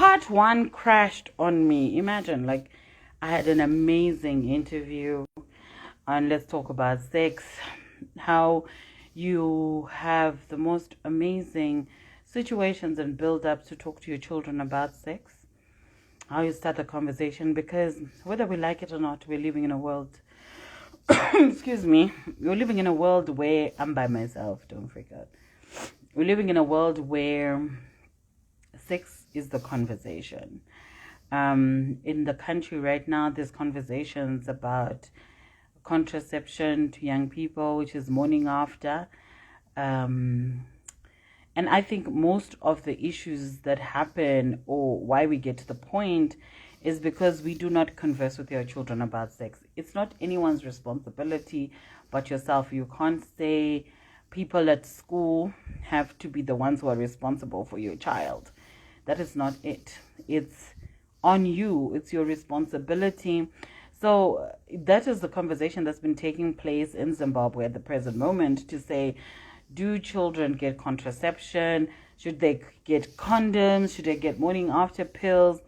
part one crashed on me. Imagine, like, I had an amazing interview on Let's Talk About Sex, how you have the most amazing situations and build up to talk to your children about sex, how you start the conversation, because whether we like it or not, we're living in a world, excuse me, we're living in a world where I'm by myself, don't freak out. We're living in a world where sex is the conversation. In the country right now, there's conversations about contraception to young people, which is morning after. And I think most of the issues that happen, or why we get to the point, is because we do not converse with your children about sex. It's not anyone's responsibility but yourself. You can't say people at school have to be the ones who are responsible for your child. That is not it. It's on you. It's your responsibility. So that is the conversation that's been taking place in Zimbabwe at the present moment, to say, do children get contraception? Should they get condoms? Should they get morning after pills?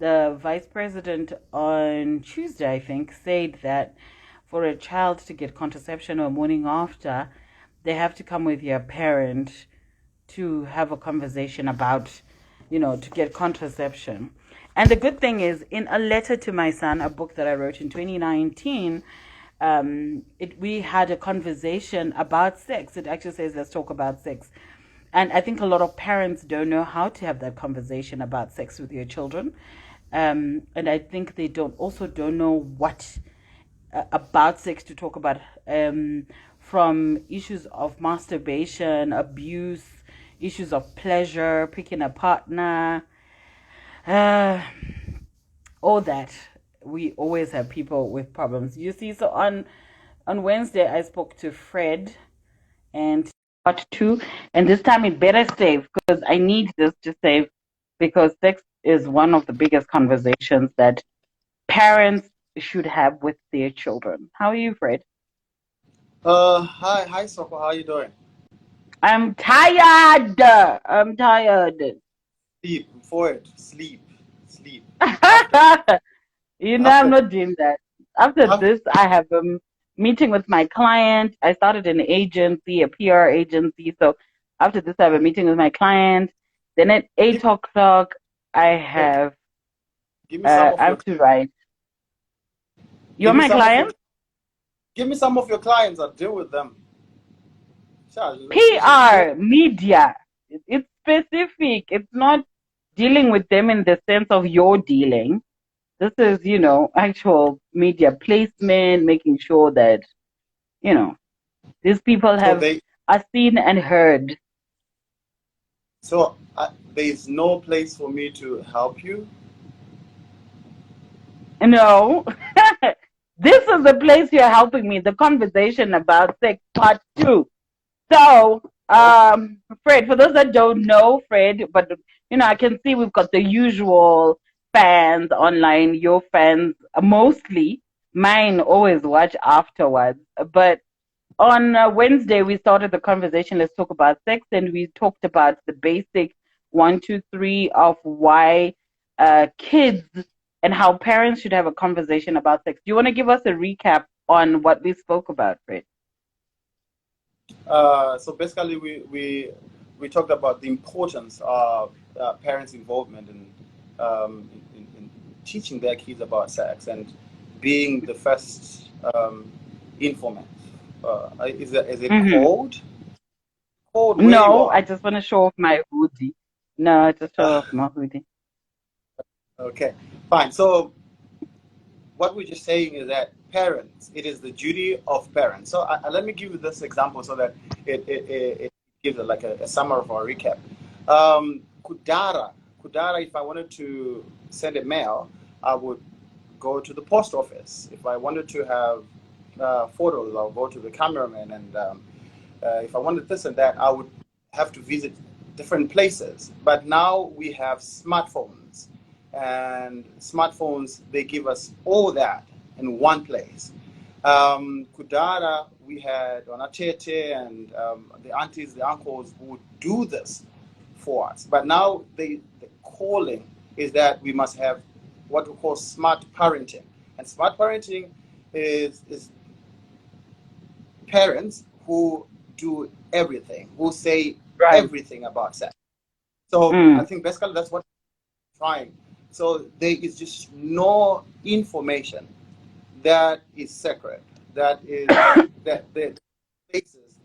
The vice president on Tuesday, I think, said that for a child to get contraception or morning after, they have to come with your parent to have a conversation about, to get contraception. And the good thing is, in a letter to my son, a book that I wrote in 2019, we had a conversation about sex. It actually says, let's talk about sex. And I think a lot of parents don't know how to have that conversation about sex with your children. And I think they don't know what about sex to talk about, from issues of masturbation, abuse, issues of pleasure, picking a partner, all that. We always have people with problems. You see, so on Wednesday, I spoke to Fred and part two, and this time it better save, because I need this to save, because sex is one of the biggest conversations that parents should have with their children. How are you, Fred? Hi, Soko. How are you doing? I'm tired. Sleep, forward, sleep. After, I'm after, not doing that. After after. this, I have a meeting with my client. I started an agency, a PR agency. So after this, I have a meeting with my client. Then at 8 o'clock, I Okay, have give me some I of your. have to write. You're Give me my some of your. client? Give me some of your clients. I'll deal with them. Sure, deal. PR, media. It's specific. It's not dealing with them in the sense of you're dealing. This is, actual media placement, making sure that, these people So are seen and heard. so there is no place for me to help you. No, this is the place you're helping me. The conversation about sex part two. So, Oh, Fred, for those that don't know, Fred, but I can see we've got the usual fans online. Your fans, mostly. Mine always watch afterwards. But on Wednesday, we started the conversation. Let's talk about sex, and we talked about the basic 1, 2, 3 of why kids and how parents should have a conversation about sex. Do you want to give us a recap on what we spoke about, Fred? so basically, we talked about the importance of parents' involvement in teaching their kids about sex and being the first informant. Is it Mm-hmm. cold? Cold where you No, are? I just want to show off my hoodie. No, I just show off my hoodie. Okay, fine. So what we're just saying is that parents, it is the duty of parents. So let me give you this example so that it gives like a summary of our recap. Kudara, if I wanted to send a mail, I would go to the post office. If I wanted to have photos, I'll go to the cameraman. And if I wanted this and that, I would have to visit different places. But now we have smartphones. And smartphones, they give us all that in one place. Kudara, we had Onatete and the aunties, the uncles who would do this for us. But now they're calling is that we must have what we call smart parenting. And smart parenting is parents who do everything, who say Right. everything about sex. So I Mm. think basically that's what I'm trying. So there is just no information that is sacred, that is that the places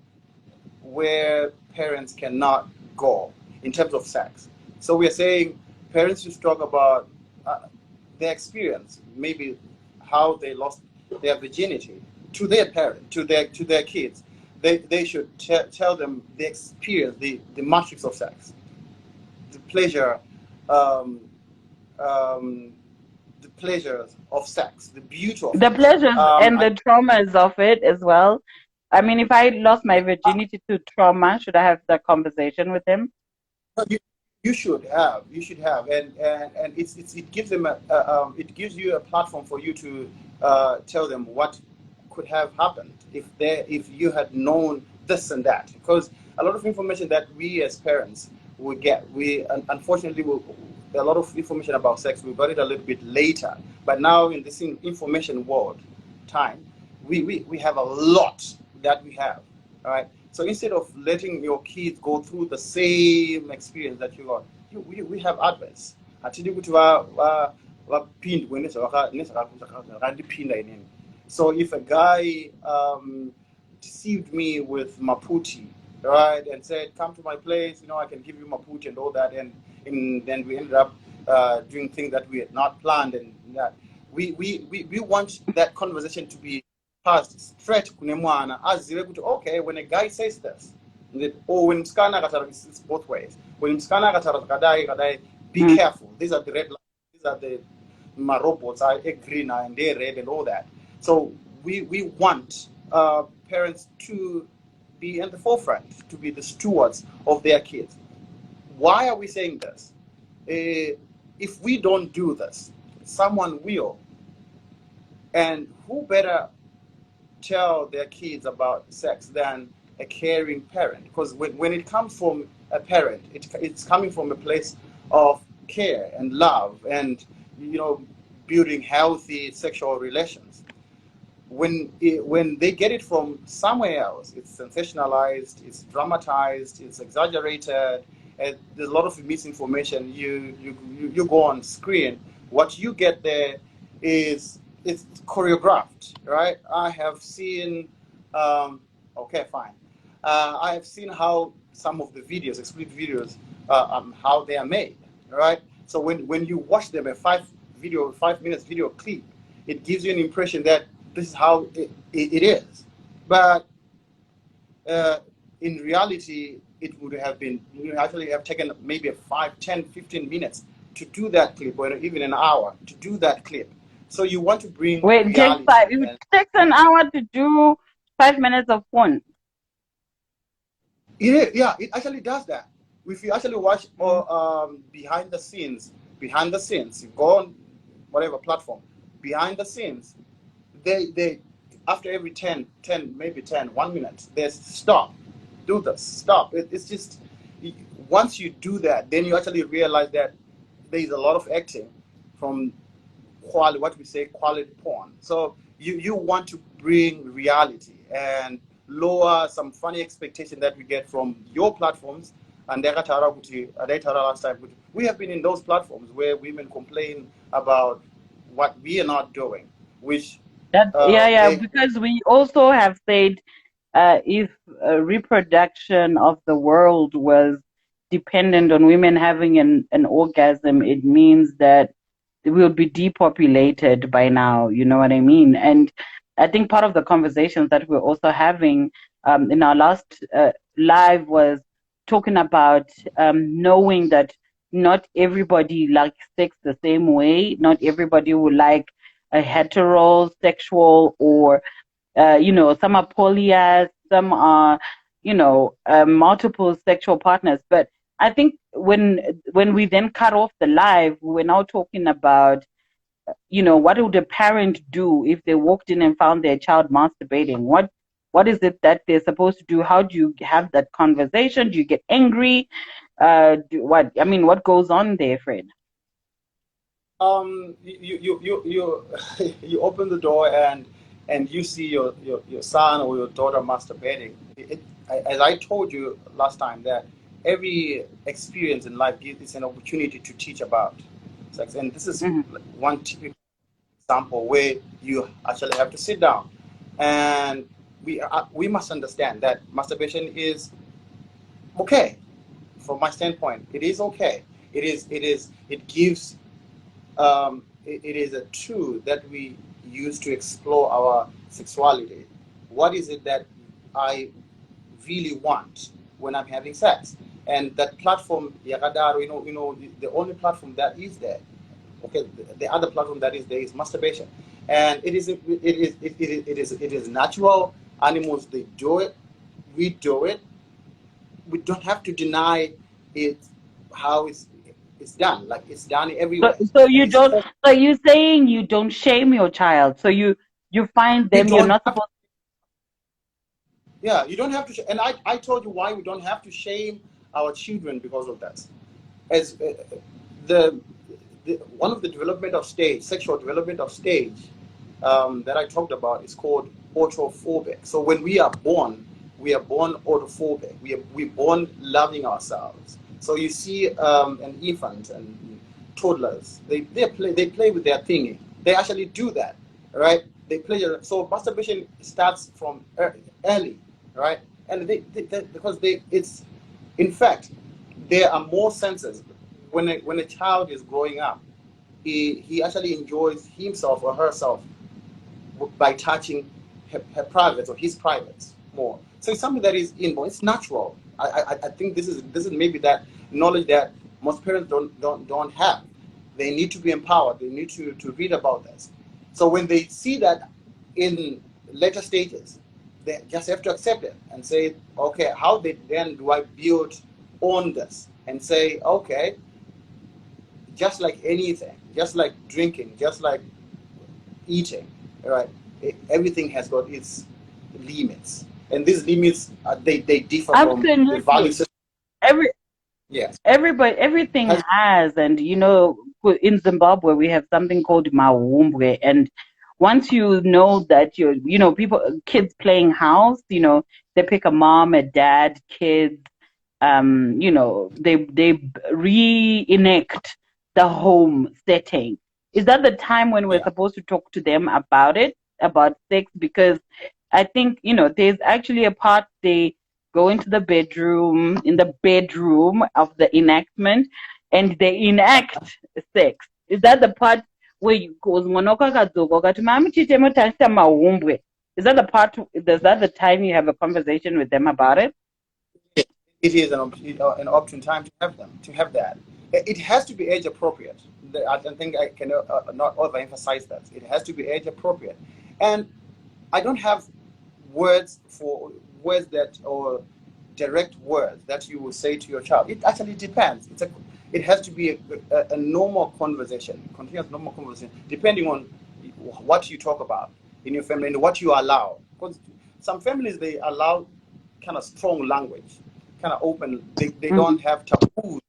where parents cannot go in terms of sex. So we're saying parents should talk about their experience, maybe how they lost their virginity to their parent, to their kids. They should tell them the experience, the matrix of sex, the pleasure, um, um, the pleasures of sex, the beauty of The it. pleasures and I the traumas of it as well. I mean, if I lost my virginity to trauma, should I have that conversation with him? You, you should have, and it gives them it gives you a platform for you to tell them what could have happened if you had known this and that, because a lot of information that we as parents will get, unfortunately will, a lot of information about sex we got it a little bit later, but now in this information world time, we have a lot that we have. All right. So instead of letting your kids go through the same experience that you got, we have adverts. Atili kuti vaphindwe nezvakandiphinda inini. So if a guy deceived me with maputi, right, and said, "Come to my place, I can give you maputi and all that," and then we ended up doing things that we had not planned, and that we want that conversation to be passed straight kune mwana azive kuti okay, when a guy says this, or when msikana akataura, it's both ways, when msikana akataura zvakadai be Mm. careful, these are the red lines, these are the my robots are green and they're red and all that. So we want parents to be in the forefront, to be the stewards of their kids. Why are we saying this? If we don't do this, someone will. And who better tell their kids about sex than a caring parent? Because when it comes from a parent, it's coming from a place of care and love and, building healthy sexual relations. When they get it from somewhere else, it's sensationalized, it's dramatized, it's exaggerated, and there's a lot of misinformation. You go on screen, what you get there is it's choreographed, right? I have seen, okay, fine. I have seen how some of the videos, explicit videos, how they are made, right? So when you watch them, a 5 minutes video clip, it gives you an impression that this is how it is. But in reality, it would have been, actually have taken maybe 5, 10, 15 minutes to do that clip, or even an hour to do that clip. So you want to bring Wait, reality. it takes an hour to do 5 minutes of porn. It actually does that. If you actually watch behind the scenes, you go on whatever platform, behind the scenes, they after every 1 minute, they stop, do this, stop. It's just, once you do that, then you actually realize that there's a lot of acting from quality, what we say quality porn. So you want to bring reality and lower some funny expectation that we get from your platforms. And last time, we have been in those platforms where women complain about what we are not doing, which Because we also have said if reproduction of the world was dependent on women having an orgasm, it means that we'll be depopulated by now. You know what I mean? And I think part of the conversations that we're also having in our last live was talking about knowing that not everybody likes sex the same way. Not everybody will like a heterosexual or some are polyas, some are, multiple sexual partners. But I think when we then cut off the live, we're now talking about, what would a parent do if they walked in and found their child masturbating? What is it that they're supposed to do? How do you have that conversation? Do you get angry? What goes on there, Fred? You you open the door and you see your son or your daughter masturbating. As I told you last time, that every experience in life is an opportunity to teach about sex, and this is Hmm. one typical example where you actually have to sit down, and we must understand that masturbation is okay. From my standpoint, it is okay. It gives it is a tool that we use to explore our sexuality. What is it that I really want when I'm having sex? And that platform, Yagadaro, the only platform that is there. Okay, the other platform that is there is masturbation, and it is natural. Animals, they do it. We do it. We don't have to deny it, how it's done. Like, it's done So, everywhere, so and you it's don't. So you saying you don't shame your child. So you find you them. You're don't not have to, supposed. yeah, you don't have to and I told you why we don't have to shame our children because of that. As the, one of the development of stage, sexual development of stage, that I talked about is called autophobic. So when we are born autophobic. We're born loving ourselves. So you see an infant and toddlers, they play with their thingy. They actually do that, right? They play. So masturbation starts from early, right? And because it's, in fact, there are more senses when a child is growing up. He actually enjoys himself or herself by touching her privates or his privates more. So it's something that is inborn. It's natural. I think this is maybe that knowledge that most parents don't have. They need to be empowered. They need to read about this. So when they see that in later stages, they just have to accept it and say, okay, then do I build on this and say, okay, just like anything, just like drinking, just like eating, right? Everything has got its limits, and these limits they differ from the value Absolutely. system. Every Yes, everybody, everything has has, and in Zimbabwe we have something called maumbwe, and once you know that people, kids playing house, they pick a mom, a dad, kids, they reenact the home setting. Is that the time when we're yeah. supposed to talk to them about it, about sex? Because I think there's actually a part they go into the bedroom, in the bedroom of the enactment, and they enact sex. Is that the part where you goes monoka kadzoka ukati mami chitemo tachita maumbwe? Is that the part? Is that the time you have a conversation with them about it? It is an option time to have them to have that. It has to be age appropriate. I don't think I can not overemphasize that. It has to be age appropriate, and I don't have words that, or direct words that you will say to your child. It actually depends. It has to be a normal conversation, continuous normal conversation, depending on what you talk about in your family and what you allow. Because some families, they allow kind of strong language, kind of open. They Mm-hmm. don't have taboos,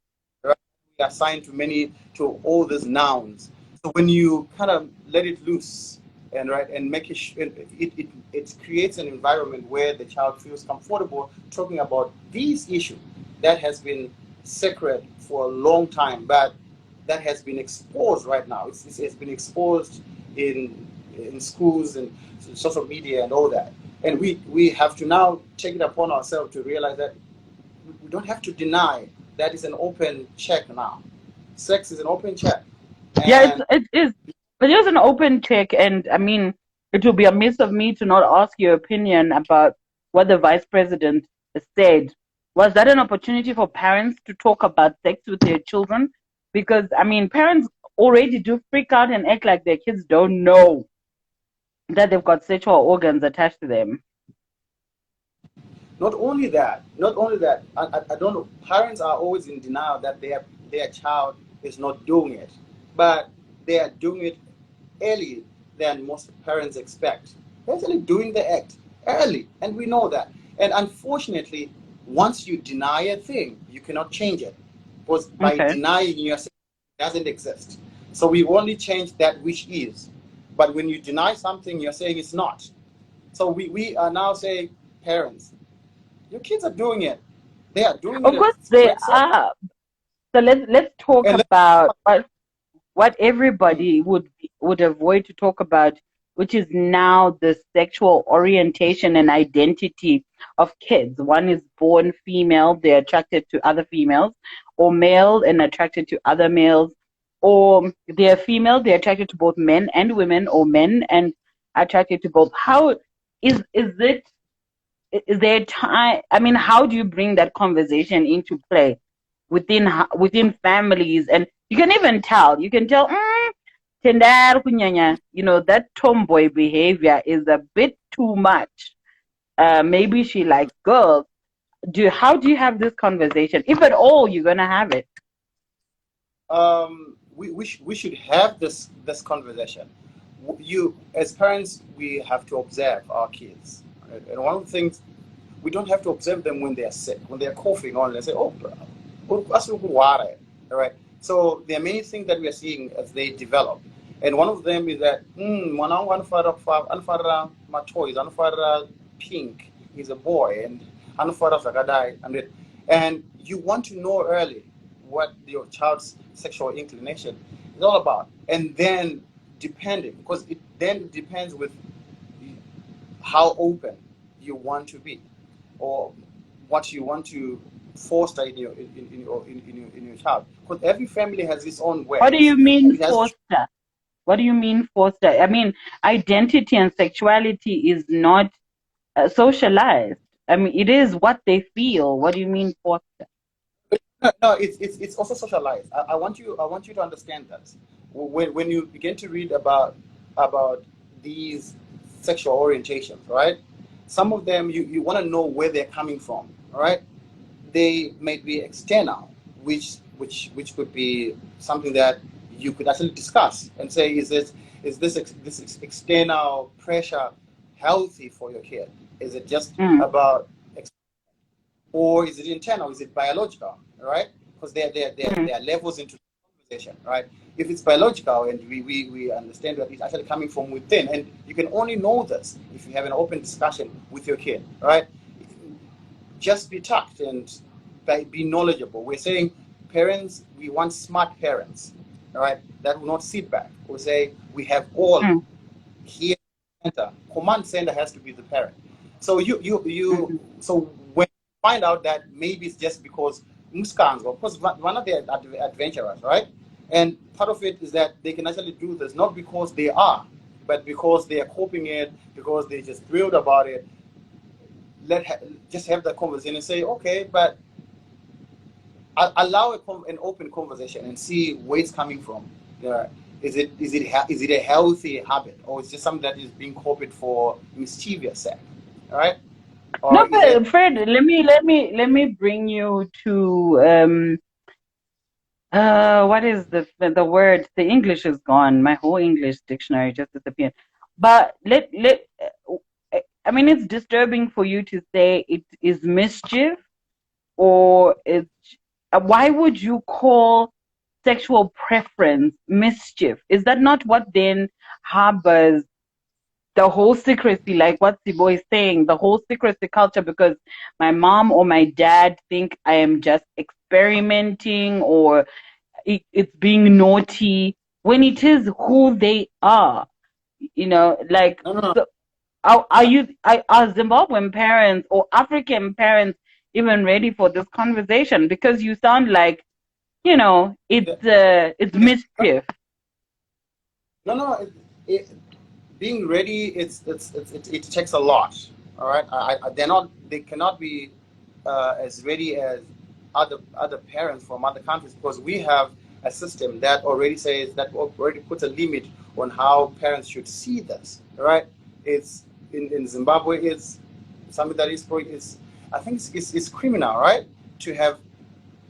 right? We are assigned to all these nouns. So when you kind of let it loose and right and make it creates an environment where the child feels comfortable talking about these issues that has been sacred for a long time, but that has been exposed right now. It's been exposed in schools and social media and all that. And we have to now take it upon ourselves to realize that we don't have to deny that is an open check now. Sex is an open check. Yeah, And it is an open check, and I mean, it will be amiss of me to not ask your opinion about what the vice president said. Was that an opportunity for parents to talk about sex with their children? Because I mean, parents already do freak out and act like their kids don't know that they've got sexual organs attached to them. not only that, I don't know. Parents are always in denial that their child is not doing it, but they are doing it early than most parents expect. They're actually doing the act early, and we know that. And unfortunately, once you deny a thing, you cannot change it, because by Okay. denying yourself, it doesn't exist. So we only change that which is. But when you deny something, you're saying it's not. So we are now saying, parents, your kids are doing it. They are doing it Of at course they great success. are. So let's talk And about what mm, everybody would avoid to talk about, which is now the sexual orientation and identity of kids. One is born female, they're attracted to other females, or male and attracted to other males, or they're female, they're attracted to both men and women, or men and attracted to both. How is there time? I mean, how do you bring that conversation into play within families? And you can even tell. You can tell. Tendar kunyanya, that tomboy behavior is a bit too much. Maybe she likes girls. How do you have this conversation, if at all you're gonna have it? we should have this conversation. You, as parents, we have to observe our kids. Right? And one of the things, we don't have to observe them when they are sick, when they are coughing on. They say, "Oh, that's water." All right. So there are many things that we are seeing as they develop, and one of them is that mwanangu anfara my toys, anfara pink. He's a boy, and anfara zakadai, and you want to know early what your child's sexual inclination is all about, and then depending, because it then depends with how open you want to be, or what you want to foster in your child. Because every family has its own way. What do you And mean it has. foster? What do you mean foster? I mean, identity and sexuality is not socialized. I mean, it is what they feel. What do you mean foster? No, it's also socialized. I want you to understand that when you begin to read about these sexual orientations, right? Some of them you want to know where they're coming from, all right? They may be external, which could be something that you could actually discuss and say, is this external pressure healthy for your kid? Is it just Mm, about, or is it internal? Is it biological? Right? Because mm, there are levels into the conversation, right? If it's biological and we understand that it's actually coming from within, and you can only know this if you have an open discussion with your kid, right? Just be tact and be knowledgeable. We're saying parents, we want smart parents, all right, that will not sit back. We say we have all mm, here center. Command center has to be the parent. So mm. so when you find out that maybe it's just because Muskans, of course, one of the adventurers, right? And part of it is that they can actually do this not because they are, but because they are coping it, because they just thrilled about it. Just have that conversation and say, okay, but allow an open conversation and see where it's coming from. Yeah. Is it a healthy habit, or is it just something that is being copied for mischievous sake? All right, or No, is it? but Fred, let me bring you to what is the word? The English is gone. My whole English dictionary just disappeared. But I mean, it's disturbing for you to say it is mischief, or it's why would you call sexual preference mischief? Is that not what then harbors the whole secrecy, like what Sibo is saying, the whole secrecy culture, because my mom or my dad think I am just experimenting, or it's being naughty, when it is who they are, like, No, no, no. so are Zimbabwean parents or African parents even ready for this conversation? Because you sound like, The- it's the- mischief. no, no. Being ready, it takes a lot. All right, they cannot be as ready as other parents from other countries, because we have a system that already puts a limit on how parents should see this. All right, it's in Zimbabwe, it's something that is I think it's criminal, right? To have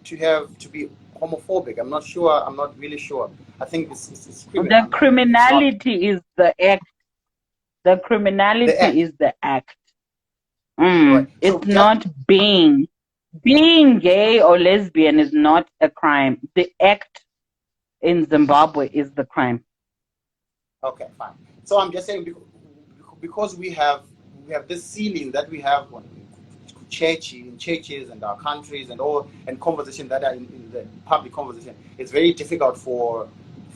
to be homophobic. I'm not sure. I'm not really sure. I think it's The criminal. It's not criminality is the act. The the criminality act, is the act. right? So It's just not being gay or lesbian is not a crime. The act in Zimbabwe is the crime. Okay, fine. So I'm just saying because we have this ceiling that we have on churches and our countries and all and conversation that are in the public conversation. It's very difficult for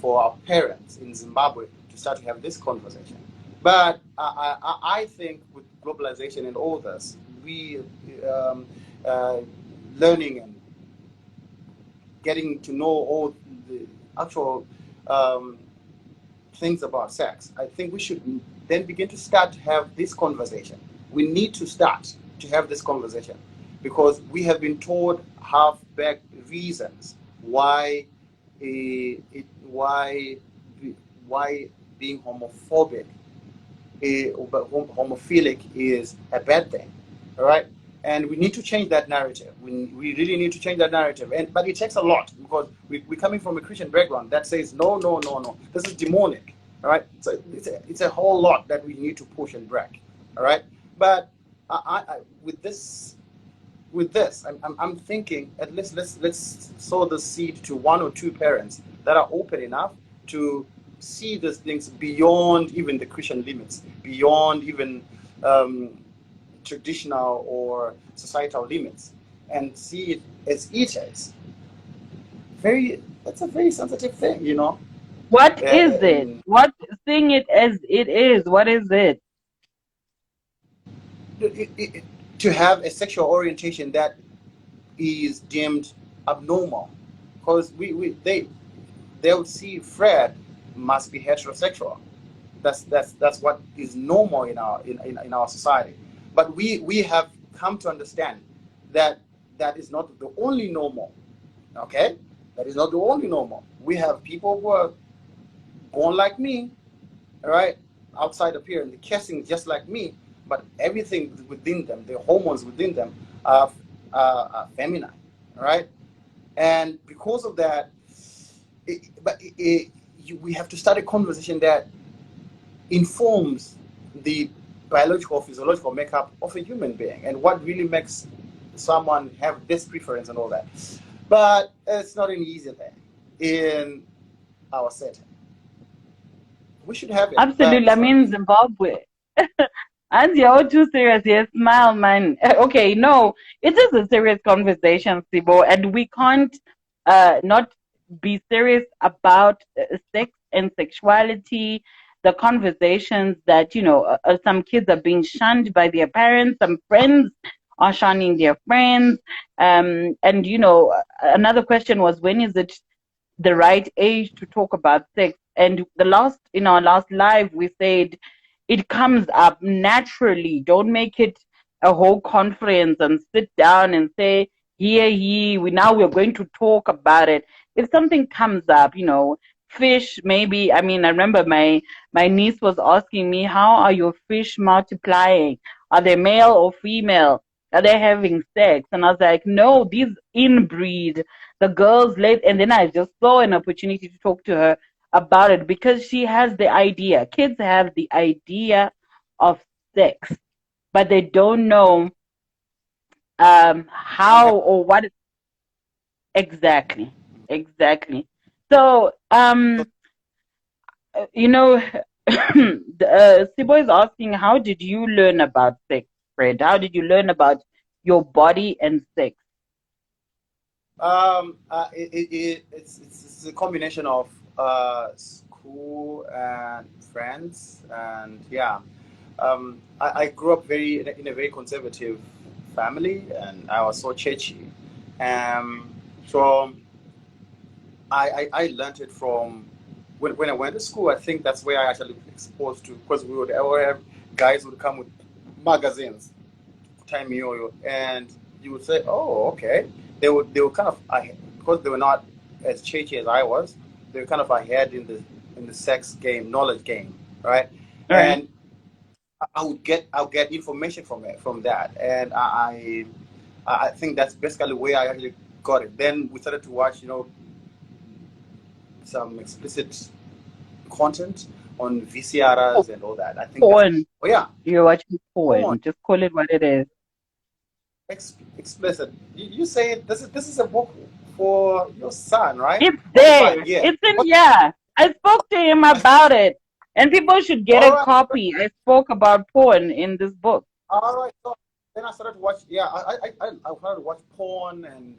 our parents in Zimbabwe to start to have this conversation. But I think with globalization and all this, we um, uh, learning and getting to know all the actual um, things about sex, I think we should then begin to start to have this conversation. We need to start to have this conversation because we have been told half-baked reasons why why being homophobic, homophilic is a bad thing, all right? And we need to change that narrative. We really need to change that narrative. But it takes a lot because we're coming from a Christian background that says, no, no, no, no, this is demonic, all right? So it's a whole lot that we need to push and break, all right? But with this, I'm thinking at least let's sow the seed to one or two parents that are open enough to see these things beyond even the Christian limits, beyond even traditional or societal limits, and see it as it is. That's a very sensitive thing, you know. What is it? And What seeing it as it is? What is it? to have a sexual orientation that is deemed abnormal, because they would see Fred must be heterosexual. That's what is normal in our society. But we have come to understand that that is not the only normal. Okay, that is not the only normal. We have people who are born like me, all right, outside appearance, the casting just like me, but everything within them, the hormones within them, are feminine, all right. And because of that, we have to start a conversation that informs the biological or physiological makeup of a human being and what really makes someone have this preference and all that. But it's not an easy thing in our setting. We should have it, but Absolutely. I it's not an mean, easy. Zimbabwe. And you're all too serious. Yes, smile, man. Okay, no, it is a serious conversation, Sibo, and we can't not be serious about sex and sexuality. The conversations that some kids are being shunned by their parents, some friends are shunning their friends, and another question was, when is it the right age to talk about sex? And in our last live, we said it comes up naturally. Don't make it a whole conference and sit down and say, here, we're going to talk about it. If something comes up, fish, maybe. I mean, I remember my niece was asking me, how are your fish multiplying? Are they male or female? Are they having sex? And I was like, no, these inbreed. The girls late, and then I just saw an opportunity to talk to her about it because she has the idea. Kids have the idea of sex, but they don't know Don't have. how or what exactly. Exactly. So, you know, Sibo is asking, how did you learn about sex, Fred? How did you learn about your body and sex? It's a combination of school and friends, and yeah, I grew up in a very conservative family, and I was so churchy. So I learned it from when I went to school. I think that's where I actually exposed to because we would have guys would come with magazines, time yo, and you would say, "Oh, okay." They were kind of because they were not as churchy as I was. They were kind of ahead in the sex game, knowledge game, right? All right. And I'll get information from that, and I think that's basically where I actually got it. Then we started to watch, some explicit content on Oh, VCRs and all that. I think that's porn. oh yeah, You're watching porn. porn. Just call it what it is. Explicit. You say this is a book for your son, right? It's Or if I, there. yeah. It's in, yeah. I spoke to him about it. And people should get All a right. copy. I spoke about porn in this book. All right. So then I started to watch. Yeah, I started to watch porn, and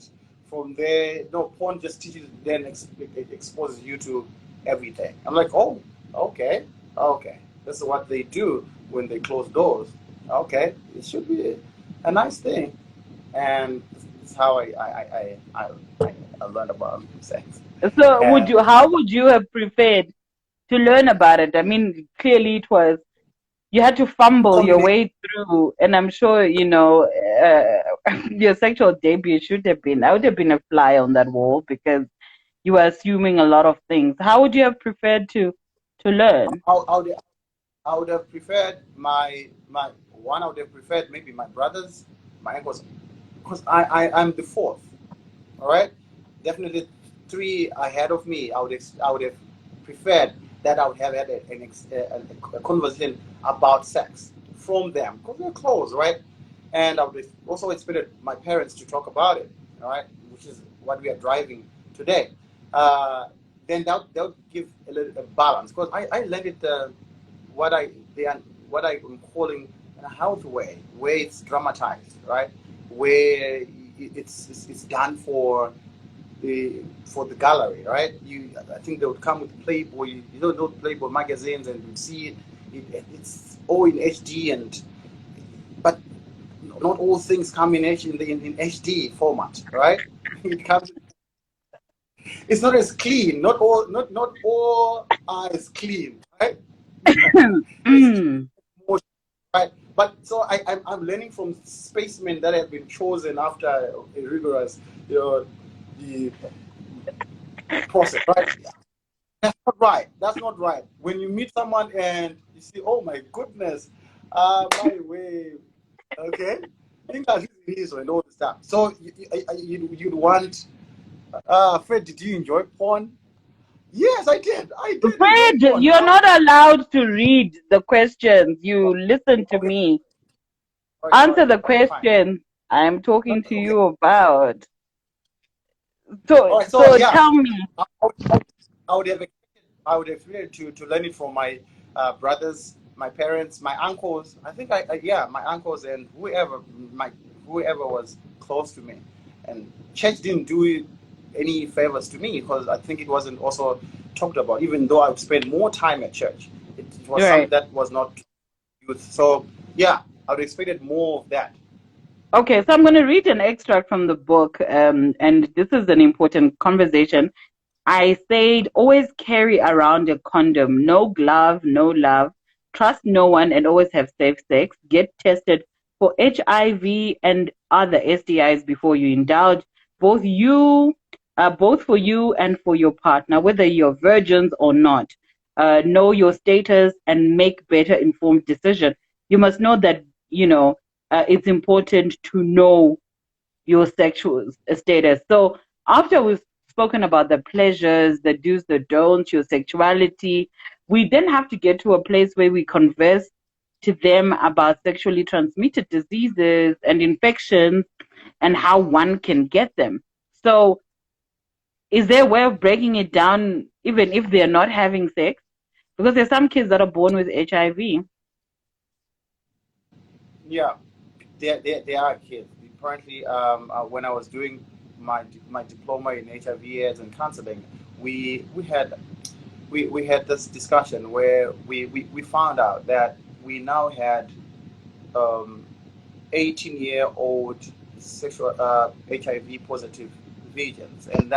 from there, no, porn just teaches, then it exposes you to everything. I'm like, oh, okay, okay. This is what they do when they close doors. Okay, it should be a nice thing, and this is how I learned about sex. So And how would you have preferred to learn about it? I mean, clearly it was, you had to fumble your combination. way through, and I'm sure, your sexual debut should have been, I would have been a fly on that wall because you were assuming a lot of things. How would you have preferred to learn? I would, I would have preferred my one. I would have preferred maybe my brothers, my uncles, because I'm the fourth. All right, definitely three ahead of me. I would have preferred that I would have had a conversation about sex from them because they're close, right? And I would have also expected my parents to talk about it, all right, which is what we are driving today. Uh, then that would give a little a balance because I learned it what I they are, what I am calling in a healthy way, where it's dramatized, right? Where it's done for the gallery, right? I think they would come with Playboy. You don't know Playboy magazines, and you see it's all in HD, and but not all things come in in HD format, right? It comes. It's not as clean. Not all are as clean, right? It's Mm. more, right? But so I'm learning from spacemen that have been chosen after a rigorous, you know, the process, right? That's not right. That's not right. When you meet someone and you see, oh my goodness, my way, okay, things are this and all this stuff. So you'd want, Fred, did you enjoy porn? Yes, I did. I did enjoy Fred, porn. you're not allowed to read the questions. You listen to Okay, me. all right, all Answer right, the okay, fine. questions I'm No, talking to okay, you about. all So, right. So so yeah, tell me. I would have I would expect to learn it from my brothers, my parents, my uncles. I think yeah, my uncles and whoever was close to me. And church didn't do any favors to me because I think it wasn't also talked about. Even though I would spend more time at church, it was something Right. that was not used. So yeah, I would expected more of that. Okay, so I'm going to read an extract from the book, and this is an important conversation. I said, always carry around a condom, no glove, no love, trust no one, and always have safe sex. Get tested for HIV and other STIs before you indulge. Both you, both for you and for your partner, whether you're virgins or not. Know your status and make better informed decision. You must know that it's important to know your sexual status. So after we've spoken about the pleasures, the do's, the don'ts, your sexuality, we then have to get to a place where we converse to them about sexually transmitted diseases and infections and how one can get them. So is there a way of breaking it down even if they're not having sex? Because there's some kids that are born with HIV. Yeah, there are kids. Apparently, when I was doing my diploma in HIV/AIDS and counseling, we had we had this discussion where we found out that we now had 18-year-old sexual HIV positive virgins, and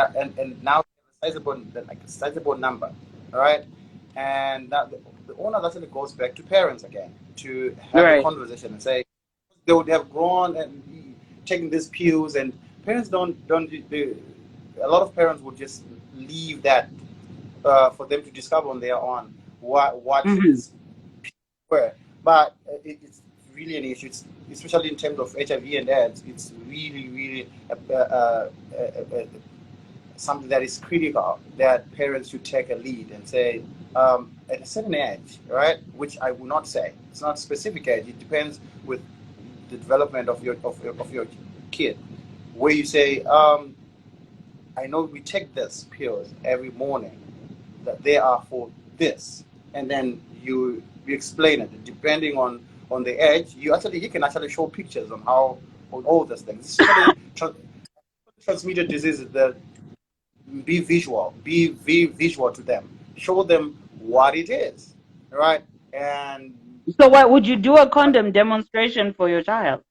now a sizable number, all right, and that the owner actually goes back to parents again to have a Right. conversation and say they would have grown and taken these pills, and parents don't a lot of parents would just leave that for them to discover on their own what Mm-hmm. these were. But it's really an issue, especially in terms of HIV and AIDS. It's really something that is critical that parents should take a lead and say at a certain age, right? Which I will not say it's not specific age. It depends with the development of your kid, where you say I know we take this pills every morning, that they are for this, and then you explain it depending on the age. You can actually show pictures on how on all these things, especially transmitted diseases. That be visual to them, show them what it is, right? And So what would you do a condom demonstration for your child?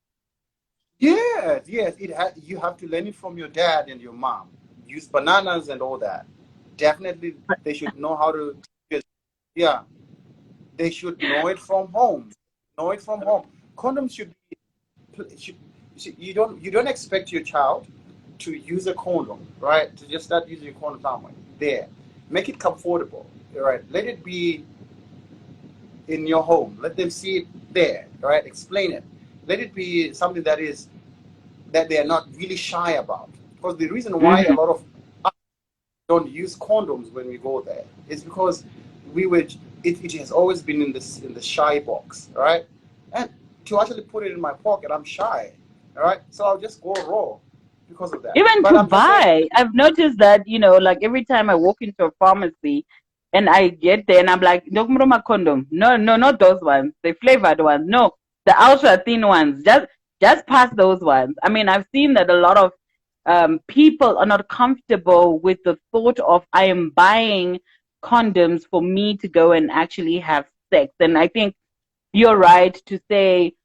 yes, you have to learn it from your dad and your mom. Use bananas and all that. Definitely, they should know how to. Yeah, they should know it from home. Know it from home. Condoms should you don't expect your child to use a condom, right? To just start using a condom somewhere. There, make it comfortable, right? Let it be in your home. Let them see it there, right? Explain it. Let it be something that they are not really shy about. Because the reason why a Hmm. lot of us don't use condoms when we go there is because it has always been in the shy box, right? And to actually put it in my pocket, I'm shy, all right? So I'll just go raw because of that. Even But to I'm just saying, buy, I've noticed that, like every time I walk into a pharmacy and I get there and I'm like, "Dokumuruma condom." No, no, not those ones. The flavored ones. No, the ultra thin ones. Just pass those ones. I mean, I've seen that a lot of people are not comfortable with the thought of I am buying condoms for me to go and actually have sex. And I think you're right to say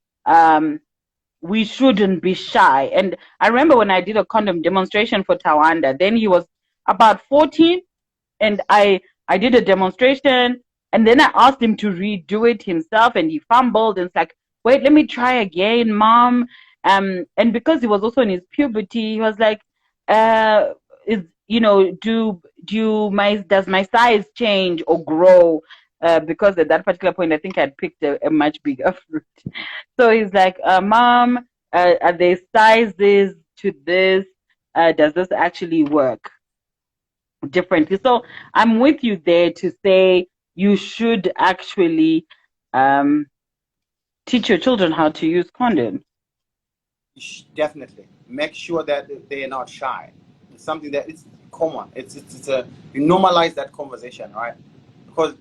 we shouldn't be shy. And I remember when I did a condom demonstration for Tawanda, then he was about 14, and I did a demonstration, and then I asked him to redo it himself, and he fumbled, and it's like, wait, let me try again, mom. And because he was also in his puberty, he was like, is does my size change or grow? Because at that particular point, I think I'd picked a much bigger fruit. So he's like, Mom, are there sizes to this? Does this actually work differently? So I'm with you there to say you should actually teach your children how to use condoms. definitely make sure that they are not shy. It's something that it's common. It's a you normalize that conversation, right? Because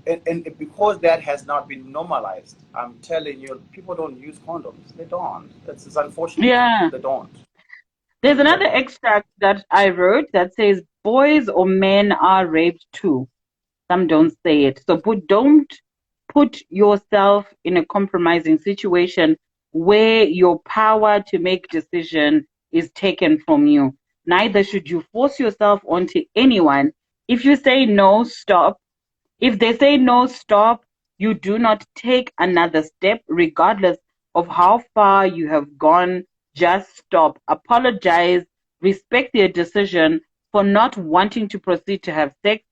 and because that has not been normalized, I'm telling you, people don't use condoms. They don't. It's unfortunate. Yeah. They don't. There's Yeah. another extract that I wrote that says boys or men are raped too. Some don't say it. So don't put yourself in a compromising situation where your power to make decision is taken from you. Neither should you force yourself onto anyone. If you say no, stop. If they say no, stop. You do not take another step, regardless of how far you have gone. Just stop. Apologize. Respect their decision for not wanting to proceed to have sex.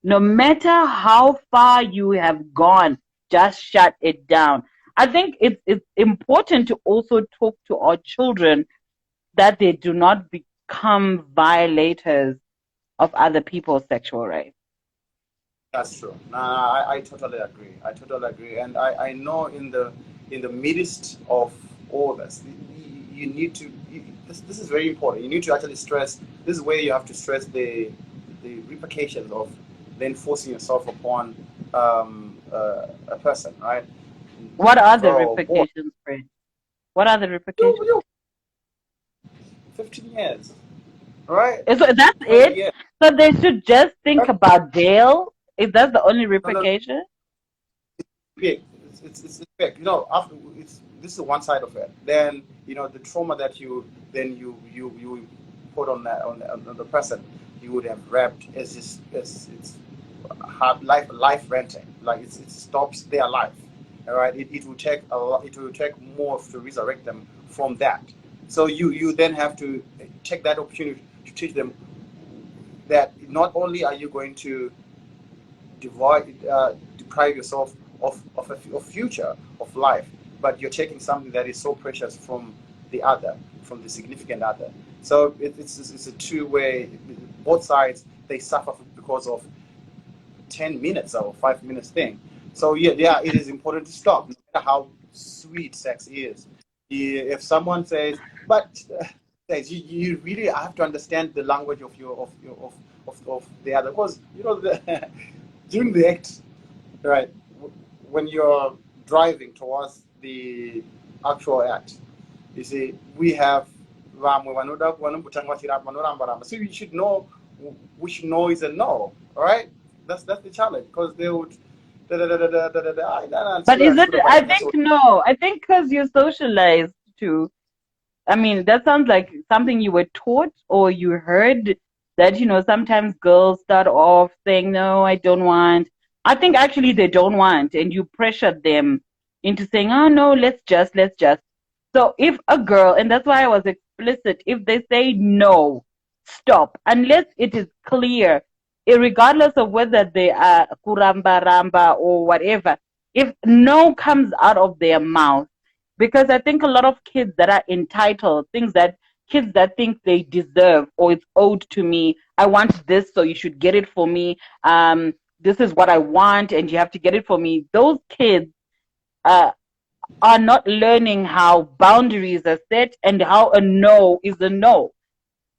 No matter how far you have gone, just shut it down. I think it's important to also talk to our children that they do not become violators of other people's sexual rights. That's true. I totally agree. I totally agree. And I know in the midst of all this, you need to. This is very important. You need to actually stress. This is where you have to stress the repercussions of then forcing yourself upon a person, right? What are the Girl, boy, repercussions, Fred? What are the you, repercussions? you 15 years, right? So that's 20 it. years. So they should just think about jail. Is that the only No, no, repercussion? big. It's big. After this is one side of it. Then the trauma that you put on the person you would have wrapped is just it's hard life renting. Like it stops their life. All right. It will take a lot. It will take more to resurrect them from that. So you then have to take that opportunity to teach them that not only are you going to deprive yourself of a future of life, but you're taking something that is so precious from the other, from the significant other. So it's a two-way. Both sides they suffer because of 10 minutes or 5 minutes thing. So yeah, it is important to stop, no matter how sweet sex is. If someone says, but you really have to understand the language of the other, because during the act, right, when you're driving towards the actual act, you see, we have so we should know is a no. All right, that's the challenge, because they would But is it? I think no. I think because you're socialized to. I mean, that sounds like something you were taught or you heard that, sometimes girls start off saying, no, I don't want. I think actually they don't want, and you pressured them into saying, oh, no, let's just. So if a girl, and that's why I was explicit, if they say no, stop, unless it is clear, regardless of whether they are kuramba ramba or whatever, if no comes out of their mouth, because I think a lot of kids that are entitled, kids that think they deserve or it's owed to me. I want this, so you should get it for me. This is what I want, and you have to get it for me. Those kids uh, are not learning how boundaries are set and how a no is a no.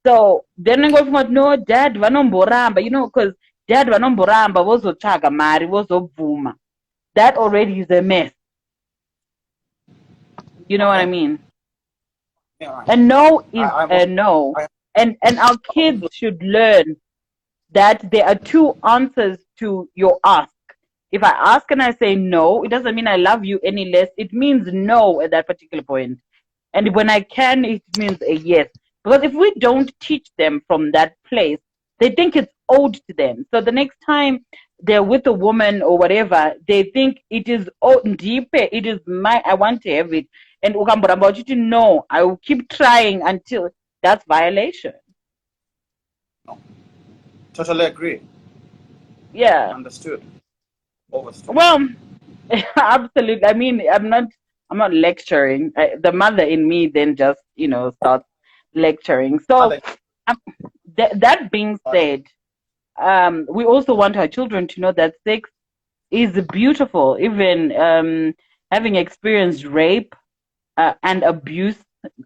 So then I go from no, dad, vanomboramba, because dad vanomboramba vozotsvaga mari vozobvuma. That already is a mess. You know what I mean? Yeah, A no is I'm a no. I, And our kids should learn that there are two answers to your ask. If I ask and I say no, it doesn't mean I love you any less. It means no at that particular point. And when I can, it means a yes. Because if we don't teach them from that place, they think it's owed to them. So the next time they're with a woman or whatever, they think it is deep, it is my, I want to have it. And about you to know, I will keep trying until that's violation. totally agree. Yeah. Understood. Overstood. Well, absolutely. I mean, I'm not lecturing. The mother in me then just, starts lecturing. So, um, that being said, we also want our children to know that sex is beautiful. Even having experienced rape and abuse,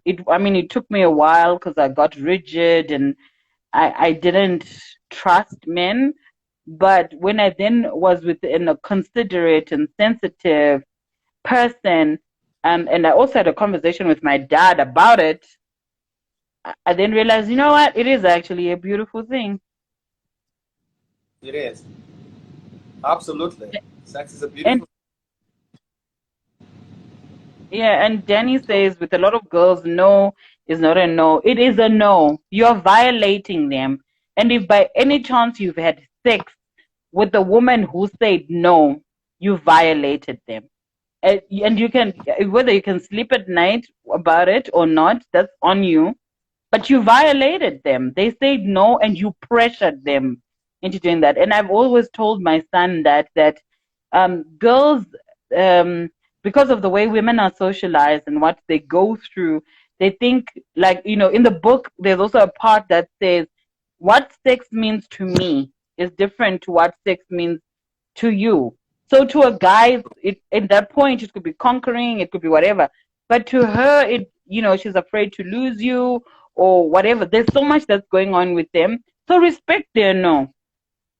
it took me a while because I got rigid and I didn't trust men. But when I then was within a considerate and sensitive person, and I also had a conversation with my dad about it, I then realized, you know what? It is actually a beautiful thing. It is. Absolutely. Sex is a And beautiful. yeah, and Danny says with a lot of girls, no is not a no. It is a no. You're violating them. And if by any chance you've had sex with a woman who said no, you violated them. And you can, whether you can sleep at night about it or not, that's on you. But you violated them. They said no, and you pressured them into doing that. And I've always told my son that girls, um, because of the way women are socialized and what they go through, they think, like, in the book, there's also a part that says what sex means to me is different to what sex means to you. So to a guy, at that point, it could be conquering, it could be whatever. But to her, she's afraid to lose you or whatever. There's so much that's going on with them. So respect their no.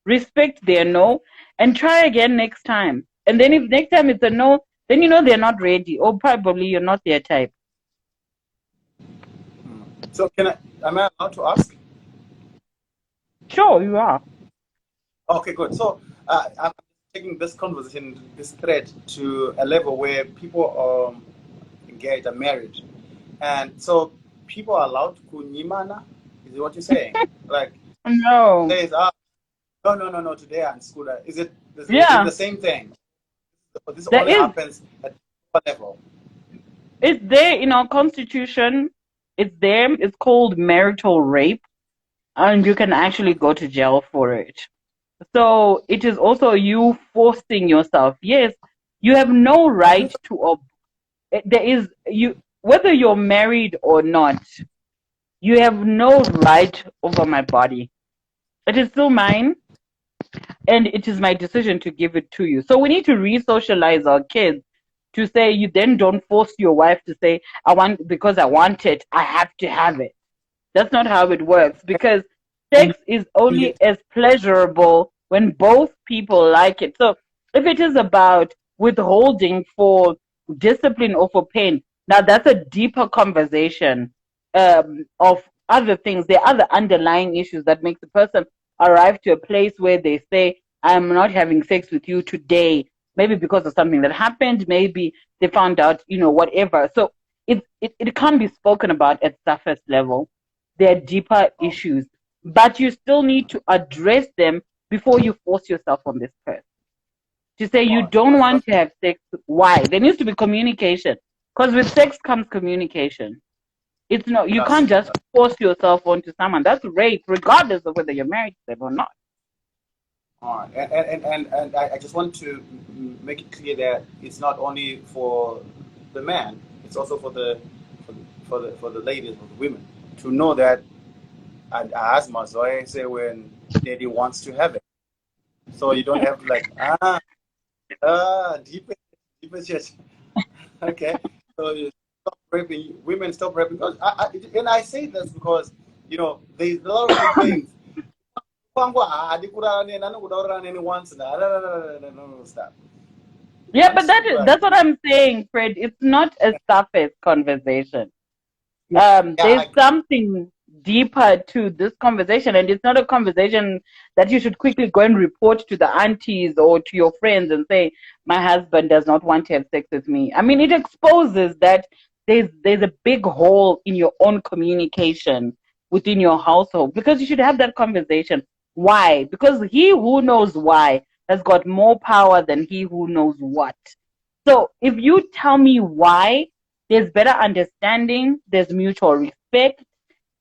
Respect their no and try again next time. And then if next time it's a no, then they're not ready or probably you're not their type. So am I allowed to ask? Sure, you are. Okay, good. So I'm taking this conversation, this thread, to a level where people engaged are married, and so people are allowed to kunyimana. Is it what you're saying? Like, No. says, no, today I'm in school. Is it Yeah, the same thing? This there only is. happens at what level? It's there in our constitution. It's there. It's called marital rape, and you can actually go to jail for it. So it is also you forcing yourself. Yes, you have no Is right it? to. There is you whether you're married or not. You have no right over my body. It is still mine, and it is my decision to give it to you. So we need to re-socialize our kids to say you then don't force your wife to say, I want, because I want it, I have to have it. That's not how it works, because sex is Yeah. only as pleasurable when both people like it. So if it is about withholding for discipline or for pain, now that's a deeper conversation of other things. There are other underlying issues that make the person arrive to a place where they say, I'm not having sex with you today, maybe because of something that happened, maybe they found out, whatever. So it can't be spoken about at surface level. There are deeper Oh, issues, but you still need to address them before you force yourself on this person. To say you oh, don't that's want to have sex, why? There needs to be communication, because with sex comes communication. It's not, you that's can't true. just force yourself onto someone. That's rape, regardless of whether you're married to them or not. All right, and I just want to make it clear that it's not only for the man; it's also for the ladies, for the women, to know that, and as Mazoe say, when lady wants to have it, so you don't have to like deep deep shit. Okay, so you stop raping women, stop raping. Because and I say this because there's a lot of complaints. Once, no, stop. Yeah, but Once you that's what I'm saying, Fred. It's not a surface conversation. yeah, yeah, I There's agree. something deeper to this conversation, and it's not a conversation that you should quickly go and report to the aunties or to your friends and say, "My husband does not want to have sex with me." I mean, it exposes that there's a big hole in your own communication within your household, because you should have that conversation. Why? Because he who knows why has got more power than he who knows what. So if you tell me why, there's better understanding, there's mutual respect,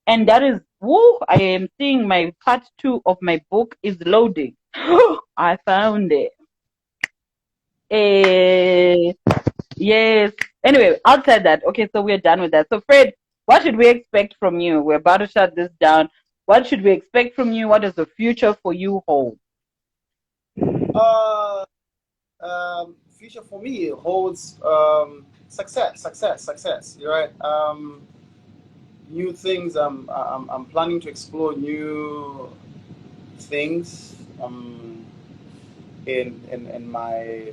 and that is, woo, I am seeing my part 2 of my book is loading. I found it. Eh, yes. Anyway, outside that, okay, so we're done with that. So, Fred, what should we expect from you? We're about to shut this down. What should we expect from you? What does the future for you hold? Uh, Future for me holds success. You're right. New things. I'm planning to explore new things. In my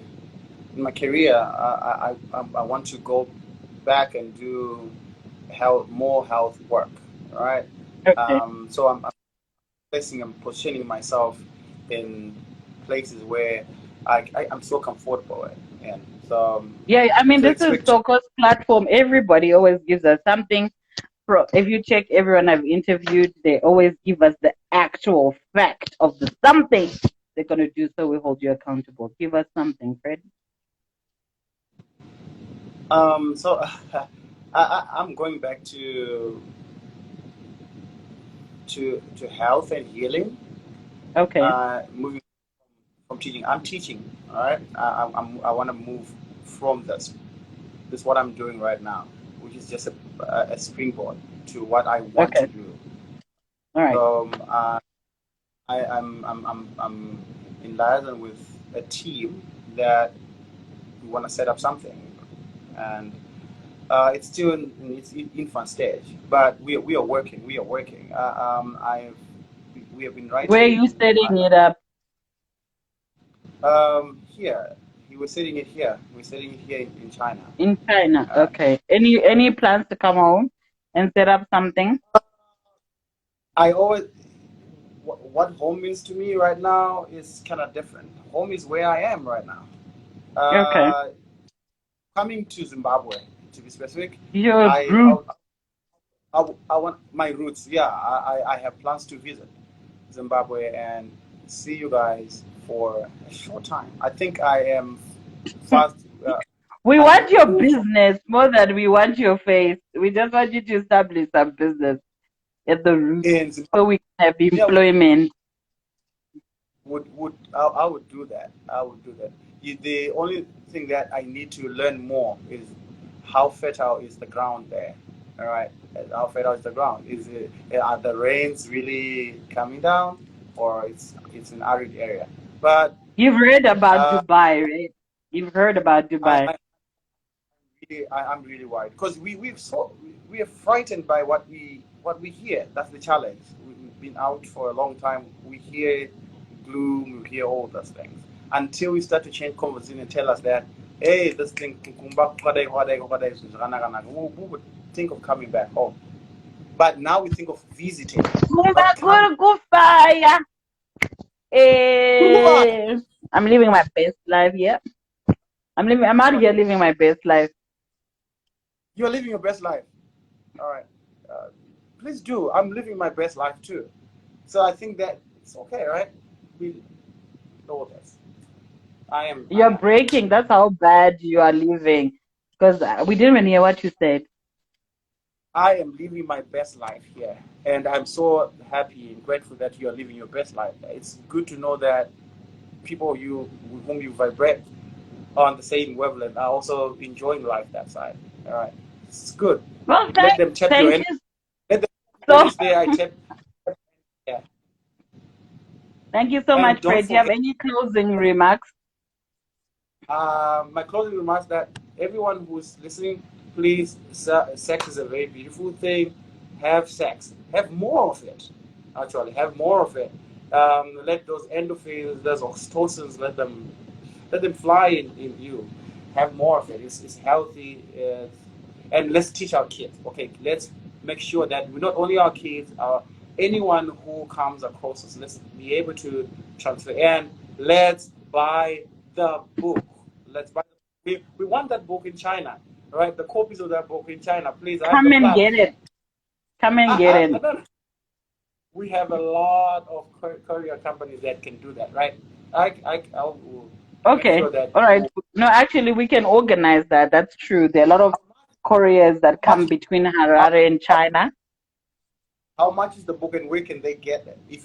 career, I want to go back and do more health work. All right. Okay. So I'm positioning myself in places where I'm so comfortable in. And so Yeah, I mean, to this is expect. Soko's platform. Everybody always gives us something. If you check everyone I've interviewed, they always give us the actual fact of the something they're going to do, so we hold you accountable. Give us something, Fred. So I'm going back to health and healing. Okay. Moving from teaching, I'm teaching. All right. I want to move from this. This is what I'm doing right now, which is just a springboard to what I want to Okay. do. All right. So I'm in liaison with a team that we want to set up something, and it's still in its infant stage, but we are working. We are working. We have been Where are you writing. setting it up? Here, he was setting it here. We're setting it here in China. In China. Uh, Okay. Any plans to come home and set up something? I always what home means to me right now is kind of different. Home is where I am right now. Okay. Uh, Coming to Zimbabwe, to be specific, Your I root. I want my roots. Yeah, I have plans to visit Zimbabwe and see you guys for a short time. I think I am fast. We I have want your moved from business more than we want your face. We just want you to establish some business at the root in Zimbabwe. so we can have Yeah, employment. I would do that. I would do that. The only thing that I need to learn more is how fertile is the ground there. All right, how fertile is the ground? Are the rains really coming down, or it's an arid area? But You've heard about uh, Dubai, right? You've heard about I, Dubai. I I'm really worried because we are frightened by what we hear. That's the challenge. We've been out for a long time. We hear gloom. We hear all those things until we start to change conversation and tell us that hey, this thing we would think of coming back home. But now we think of visiting. But come, Fire. I'm living my best life. Yeah, I'm out here living my best life. you're living your best life. All right. Uh, please do. I'm living my best life too. So I think that it's okay, right? We know this. I am. I You're am. breaking. That's how bad you are living. Because we didn't even hear what you said. I am living my best life here, and I'm so happy and grateful that you are living your best life. It's good to know that people you with whom you vibrate on the same wavelength are also enjoying life that side. All right, it's good. Well, Let them tap your thank energy. you Let them so. energy there. I tap. Yeah, Thank you so and much, don't Fred. Do you have forget. any closing remarks? My closing remarks that everyone who's listening, please, sex is a very beautiful thing. Have sex. Have more of it. Actually, have more of it. Let those endorphins, those oxytocins, let them fly in you. Have more of it. It's healthy. And let's teach our kids. Okay, let's make sure that we not only our kids, anyone who comes across us, let's be able to transfer. And let's buy the book. Let's buy. We want that book in China, right? The copies of that book in China, please. I have the Come and get platform. it. Come and get it. We have a lot of courier companies that can do that, right? I'll make Okay. sure that. All right. No, actually, we can organize that. That's true. There are a lot of couriers that How come much? between How, Harare and how, China. how much is the book, and where can they get it? If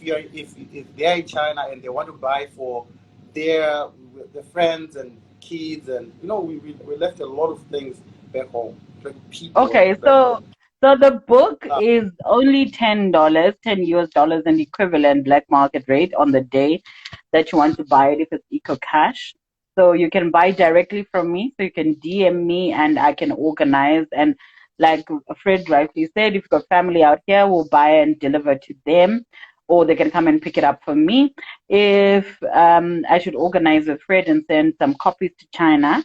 they're in China and they want to buy for their their friends and kids, and we left a lot of things back home, like people Okay, back home. so the book Uh, is only $10, 10 US dollars, an equivalent black market rate on the day that you want to buy it if it's eco cash. So you can buy directly from me. So you can DM me and I can organize. And like Fred rightly said, if you've got family out here, we'll buy and deliver to them, or they can come and pick it up from me. If I should organize with Fred and send some copies to China,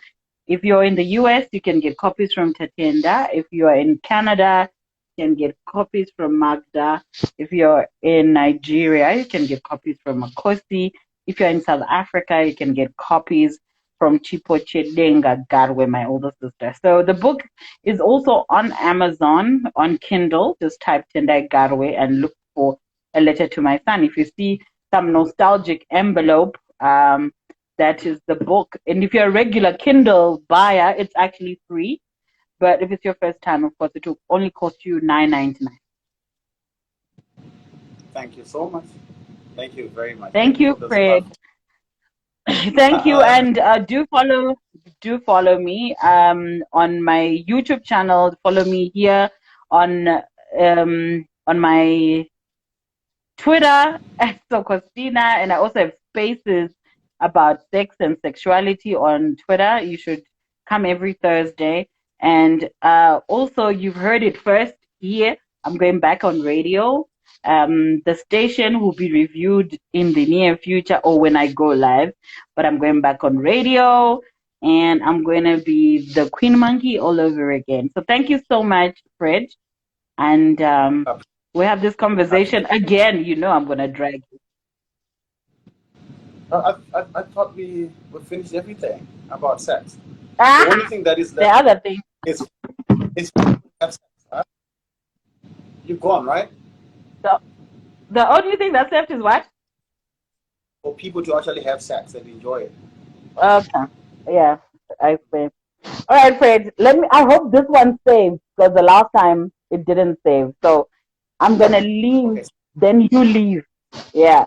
if you're in the US, you can get copies from Tatenda. If you are in Canada, you can get copies from Magda. If you're in Nigeria, you can get copies from Makosi. If you're in South Africa, you can get copies from Chipoche Denga Garwe, my older sister. So the book is also on Amazon on Kindle. Just type Tendai Garwe and look for A Letter to My Son. If you see some nostalgic envelope, that is the book. And if you're a regular Kindle buyer, it's actually free. But if it's your first time, of course, it will only cost you $9.99. Thank you so much. Thank you very much. Thank Thank you for you, this Fred. platform. Thank you, Uh, and do follow me on my YouTube channel. Follow me here on my Twitter at Sokostina, and I also have spaces about sex and sexuality on Twitter. You should come every Thursday. And also, you've heard it first here. I'm going back on radio. The station will be reviewed in the near future or when I go live, but I'm going back on radio and I'm going to be the Queen Monkey all over again. So thank you so much, Fred. And we have this conversation again. I'm gonna drag you. I thought we finished everything about sex. The Ah, only thing that is the left other thing. is have sex. Huh? You're gone, right? The the only thing that's left is what? For people to actually have sex and enjoy it. Okay. Yeah, I see. All right, Fred. I hope this one saves because the last time it didn't save. So I'm gonna leave. Okay. Then you leave. Yeah.